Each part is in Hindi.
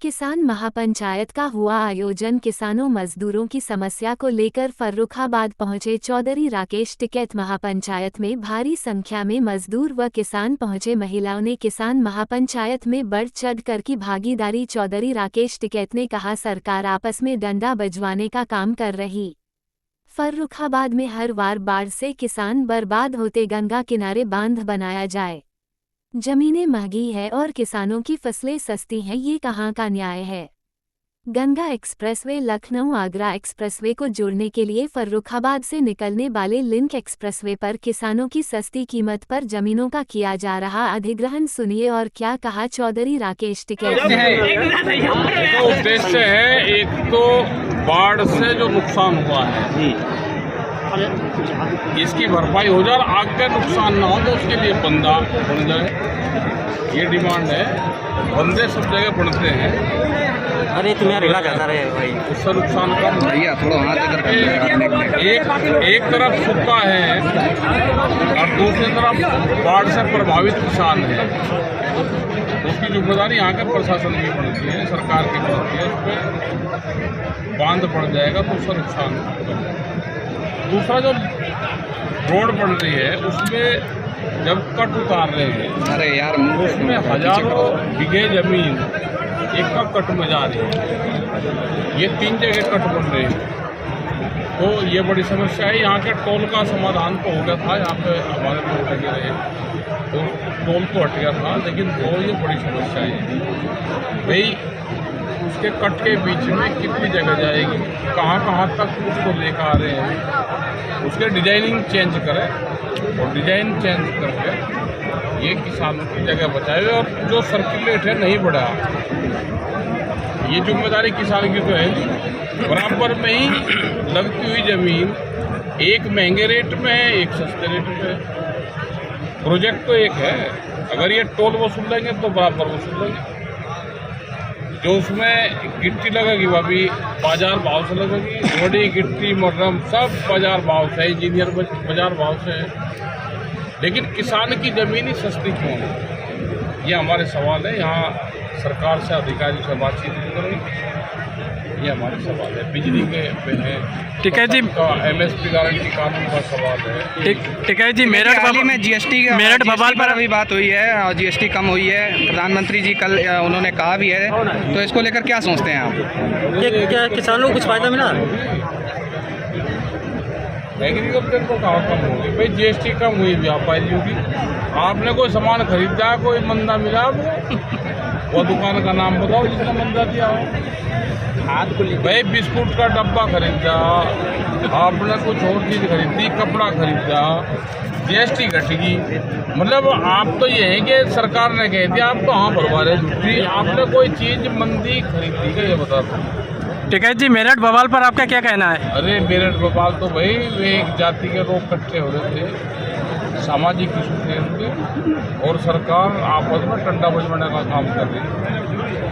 किसान महापंचायत का हुआ आयोजन। किसानों मजदूरों की समस्या को लेकर फर्रुखाबाद पहुंचे चौधरी राकेश टिकैत। महापंचायत में भारी संख्या में मजदूर व किसान पहुंचे। महिलाओं ने किसान महापंचायत में बढ़ चढ़कर की भागीदारी। चौधरी राकेश टिकैत ने कहा, सरकार आपस में डंडा बजवाने का काम कर रही। फर्रुखाबाद में हर बार बाढ़ से किसान बर्बाद होते, गंगा किनारे बांध बनाया जाए। जमीनें महंगी है और किसानों की फसलें सस्ती हैं, ये कहाँ का न्याय है। गंगा एक्सप्रेसवे लखनऊ आगरा एक्सप्रेसवे को जोड़ने के लिए फर्रुखाबाद से निकलने वाले लिंक एक्सप्रेसवे पर किसानों की सस्ती कीमत पर जमीनों का किया जा रहा अधिग्रहण। सुनिए और क्या कहा चौधरी राकेश टिकैत ने। उद्देश्य है, एक तो बाढ़ से जो नुकसान हुआ है इसकी भरपाई हो जाए और आगे नुकसान ना हो तो उसके लिए बंदा बन जाए, ये डिमांड है। बंदे सब जगह बनते हैं। अरे तुम्हें रिला जाता रहे भाई, उससे नुकसान कम भैया थोड़ा एक तरफ सूखा है और दूसरी तरफ बाढ़ से प्रभावित किसान है। उसकी जिम्मेदारी यहाँ के प्रशासन की बनती है, सरकार की बनती है। उस पर बांध पड़ जाएगा तो उसका नुकसान होगा। दूसरा जो रोड बन रही है उसमें जब कट उतार रहे हैं, अरे यार, उसमें हजारों बीघे जमीन एक का कट में जा रही है। ये 3 जगह कट बन रहे हैं तो ये बड़ी समस्या है। यहाँ के टोल का समाधान तो हो गया था, यहाँ पे हमारे लोग लगे रहे तो टोल तो हट गया था, लेकिन वो ये बड़ी समस्या है भाई। उसके कट के बीच में कितनी जगह जाएगी, कहाँ तक उसको लेकर आ रहे हैं, उसके डिजाइनिंग चेंज करें और डिजाइन चेंज करके ये किसानों की जगह बचाए। और जो सर्कुलेट है नहीं बढ़ा, ये जिम्मेदारी किसान की तो है। बराबर में ही लगती हुई जमीन एक महंगे रेट में है, एक सस्ते रेट में है। प्रोजेक्ट तो एक है, अगर ये टोल वसूल लेंगे तो बराबर वसूल लेंगे। जो उसमें गिट्टी लगेगी वो भी बाजार भाव से लगेगी। रोडी गिट्टी मरम सब बाजार भाव से, इंजीनियर बाजार भाव से है। लेकिन किसान की ज़मीन ही सस्ती क्यों है, ये हमारे सवाल है। यहाँ सरकार से अधिकारी से बातचीत करेंगे, ये हमारे सवाल है। बिजली के पे है, टिकैत जी का MSP गारंटी कानून का सवाल है। टिकैत जी, मेरठ में GST मेरठ भोपाल पर अभी बात हुई है और GST कम हुई है। प्रधानमंत्री जी कल उन्होंने कहा भी है, तो इसको लेकर क्या सोचते हैं आप? क्या किसानों को कुछ फायदा मिला? एग्रीकल्चर को कहाँ कम होगी भाई, GST कम हुई, व्यापारी होगी। आपने कोई सामान खरीदा, कोई मंदा मिला वो दुकान का नाम बताओ जिसने मंदा दिया हो। भाई बिस्कुट का डब्बा खरीदा, आपने कुछ और चीज़ खरीदी, कपड़ा खरीदा, GST घटेगी। मतलब आप तो ये है कि सरकार ने कह दिया, आप तो हाँ भरवा रहे झूठी। आपने कोई चीज़ मंदी खरीदी क्या, ये बता दो। टिकैत जी, मेरठ भोपाल पर आपका क्या कहना है? अरे मेरठ भोपाल तो भाई वे एक जाति के लोग इकट्ठे हो रहे थे, सामाजिक इशू थे उनके, और सरकार आपस में टंडा बजवाने का काम कर रही है।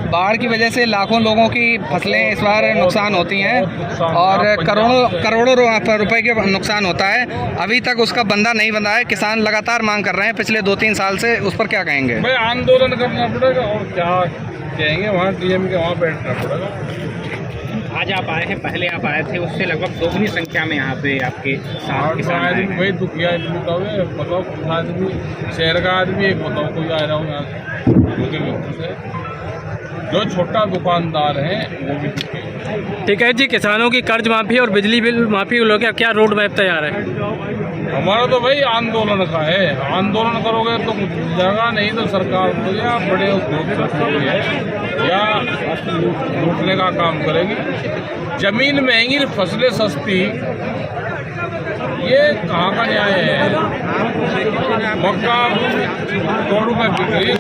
बाढ़ की वजह से लाखों लोगों की फसलें इस बार नुकसान होती हैं और करोड़ों रुपए के नुकसान होता है। अभी तक उसका बंदा नहीं बंधा है। किसान लगातार मांग कर रहे हैं पिछले 2-3 साल से, उस पर क्या कहेंगे? भाई आंदोलन करना पड़ेगा और क्या कहेंगे, वहाँ DM के वहाँ बैठना पड़ेगा। आज आप आए हैं, पहले आप आए थे उससे लगभग 2गुनी संख्या में यहाँ पे आपके साथ किसान आए हैं। भाई दुखिया आदमी बताओ, कुछ आदमी शहर का आदमी एक बताओ कोई आ रहा हूँ यहाँ से, जो छोटा दुकानदार है वो भी दुखी। टिकैत जी, किसानों की कर्ज माफी और बिजली बिल माफी को लेकर क्या रोड मैप तैयार है? हमारा तो भाई आंदोलन का है। आंदोलन करोगे तो कुछ जगह नहीं तो सरकार तो या बड़े उद्योग है या लूटने का काम करेगी। जमीन महंगी, फसलें सस्ती, ये कहाँ का न्याय है। मक्का 100 रुपये बिक रही है,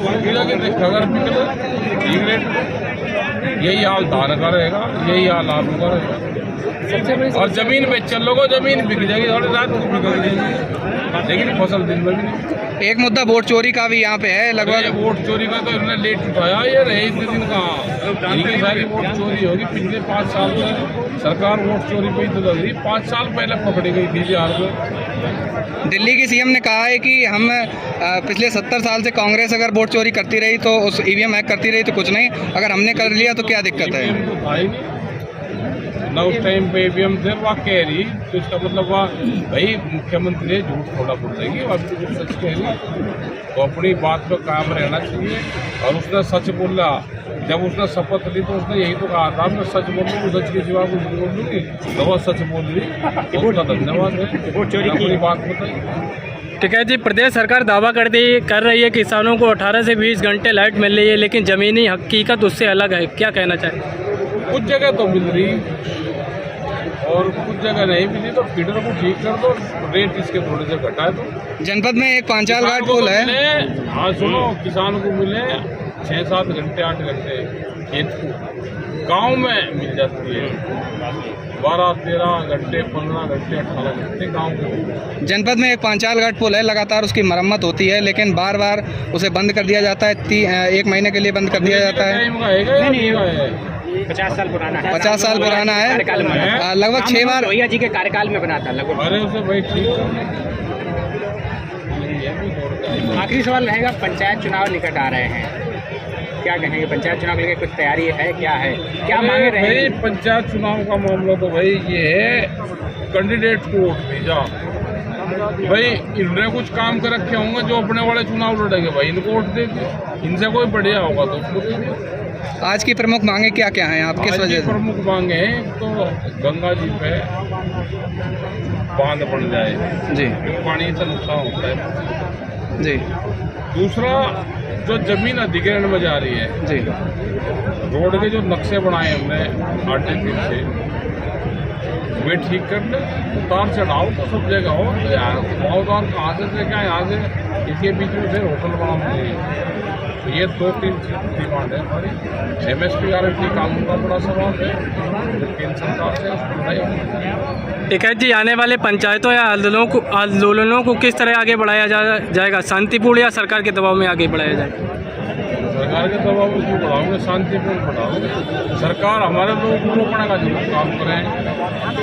अगर बिक रेट, यही हाल धान का रहेगा, यही हाल आलू का रहेगा। और जमीन पे चलोगे, जमीन बिक जाएगी, थोड़ी रात को बिक जाएगी, लेकिन फसल दिन में भी नहीं। एक मुद्दा वोट चोरी का भी यहाँ पे है लगभग। वोट चोरी का तो इन्होंने लेट उठाया, ये रहे इतने दिन कहाँ, इनकी सारी वोट चोरी होगी। पिछले 5 साल से सरकार वोट चोरी पे ही तो लग रही। 5 साल पहले पकड़ी गई थी बिहार में, दिल्ली की सीएम ने कहा है कि हम पिछले 70 साल से कांग्रेस अगर वोट चोरी करती रही तो उस ईवीएम हैक करती रही तो कुछ नहीं, अगर हमने कर लिया तो क्या दिक्कत है। ईवीएम तो था ही नहीं ना उस टाइम पे, ईवीएम थे वहाँ कह रही, तो इसका मतलब वहाँ भाई मुख्यमंत्री है, झूठ थोड़ा बोल देगी, अभी तो सच कह रही, तो अपनी बात पे कायम रहना चाहिए। और उसने सच बोला, जब उसने शपथ ली तो उसने यही तो कहा था मैं सच बोल रहा हूँ, सच के सिवा कुछ बोल दूँगी, तो वह सच बोल रही, उसका धन्यवाद है, वोट चोरी की अपनी बात बताई। ठीक है जी, प्रदेश सरकार दावा कर रही है किसानों को 18 से 20 घंटे लाइट मिल रही है, लेकिन ज़मीनी हकीकत उससे अलग है, क्या कहना चाहें। कुछ जगह तो मिल रही और कुछ जगह नहीं मिली, तो फीडर को ठीक कर दो, रेट इसके थोड़े से घटा दो। जनपद में एक पांचाल घाट पुल है। हाँ सुनो, किसान को मिले 6-7 घंटे 8 घंटे खेत को, गांव में मिल जाती है 12-13 घंटे 15 घंटे 18 घंटे गांव को। जनपद में एक पांचाल घाट पुल है, लगातार उसकी मरम्मत होती है, लेकिन बार बार उसे बंद कर दिया जाता है। 1 महीने के लिए बंद कर दिया जाता है। 50 साल पुराना है, 50 साल पुराना है, कार्यकाल में लगभग 6 बार लोहिया जी के कार्यकाल में बना था लगभग। अरे उसे भाई ठीक। आखिरी सवाल रहेगा, पंचायत चुनाव निकट आ रहे हैं, क्या कहेंगे, पंचायत चुनाव के लिए कुछ तैयारी है, क्या है, क्या मांगे रहे भाई पंचायत चुनाव का मामला तो भाई ये है, कैंडिडेट को वोट भेजा भाई, इन्होंने कुछ काम कर रखे होंगे, जो अपने वाले चुनाव लड़ेंगे भाई इनको वोट देंगे, इनसे कोई बढ़िया होगा तो उसको देंगे। आज की प्रमुख मांगे क्या क्या हैं आप, किस वजह से? प्रमुख मांगे हैं तो गंगा जी पे बांध बन जाए जी, पानी से नुकसान होता है जी। दूसरा, जो जमीन अधिग्रहण में जा रही है जी, रोड के जो नक्शे बनाए हमने 8 दिन से, वे ठीक कर ले, उतार चढ़ाओ तो सब जगह हो, तो यार उतार कहाँ से क्या यहाँ से, इसके बीच में फिर होटल बनाना, तो ये 2-3 डिमांड है हमारी। MSP गारंटी कानून का बड़ा सवाल है, केंद्र सरकार से उसको नहीं होना। ठीक है जी, आने वाले पंचायतों या आंदोलनों को किस तरह आगे बढ़ाया जाएगा, शांतिपूर्ण या सरकार के दबाव में आगे बढ़ाया जाएगा? सरकार के दबाव में क्यों बढ़ाओगे, शांतिपूर्ण बढ़ाओगे। सरकार हमारे लोगों को रोकने का जरूर काम करें।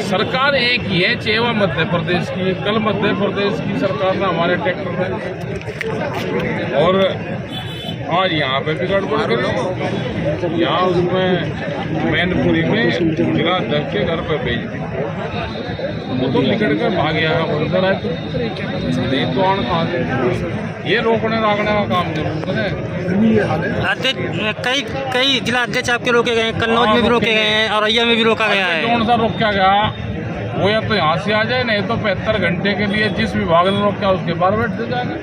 सरकार एक ही है, चाहे वह मध्य प्रदेश की, कल मध्य प्रदेश की सरकार ने हमारे ट्रैक्टर में और आज यहाँ पे भी गड़बड़ करी, यहाँ उसमें मैनपुरी में जिला अध्यक्ष के घर पर भेज दी, वो तो निकल कर भाग गया बंदर है, तो नहीं तो आन कहाँ से, ये रोकने रागने का काम जरूर करें। कई जिला अध्यक्ष आपके रोके गए हैं, कन्नौज में भी रोके गए हैं, औरैया में भी रोका गया है। कौन सा रोका गया, वो या तो यहाँ से आ जाए, नहीं तो 75 घंटे के लिए जिस विभाग ने रोका उसके बाहर बैठ जाएगा।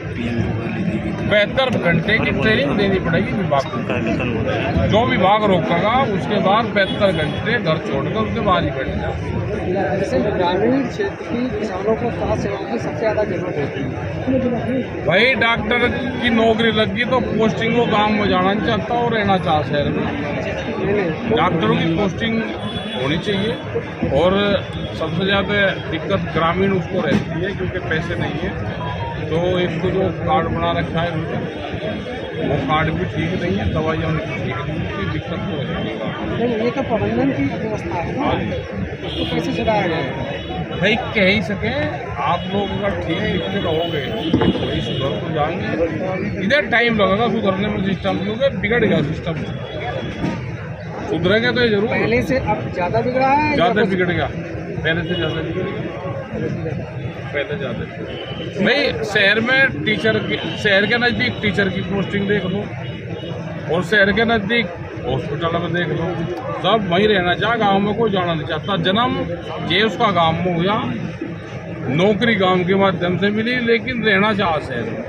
75 घंटे की ट्रेनिंग देनी पड़ेगी विभाग को, जो विभाग रोकेगा उसके बाद 75 घंटे घर छोड़कर उसके बाद ही बैठ जाए। जैसे ग्रामीण क्षेत्र की किसानों को स्वास्थ्य सेवाओं की सबसे ज़्यादा जरूरत होती है। भाई डॉक्टर की नौकरी लगी तो पोस्टिंग वो गांव में जाना नहीं चाहता और रहना चाह शहर में, डॉक्टरों की पोस्टिंग होनी चाहिए। और सबसे ज़्यादा दिक्कत ग्रामीण उसको रहती है क्योंकि पैसे नहीं है, तो एक तो जो कार्ड बना रखा है उन्होंने, वो कार्ड भी ठीक नहीं है, दवाइयाँ उनकी ठीक नहीं है, दिक्कत तो है। ये तो प्रबंधन की व्यवस्था है ना, तो कैसे सुधारा जाए? भाई कह ही सके, आप लोग अगर ठीक लिखते रहोगे तो भाई सुधर तो जाएंगे, इधर टाइम लगेगा सुधरने में सिस्टम, क्योंकि बिगड़ गया सिस्टम, सुधरेंगे तो ये जरूर। पहले से अब ज़्यादा बिगड़ा है, ज़्यादा बिगड़ गया, पहले से ज़्यादा बिगड़ गया, पहले ज़्यादा। भाई शहर में टीचर की, शहर के नज़दीक टीचर की पोस्टिंग देख लो, और शहर के नज़दीक हॉस्पिटल में देख लो, सब वहीं रहना चाह, गांव में कोई जाना नहीं चाहता। जन्म ये उसका गांव में हुआ, नौकरी गांव के माध्यम से मिली, लेकिन रहना चाह शहर में।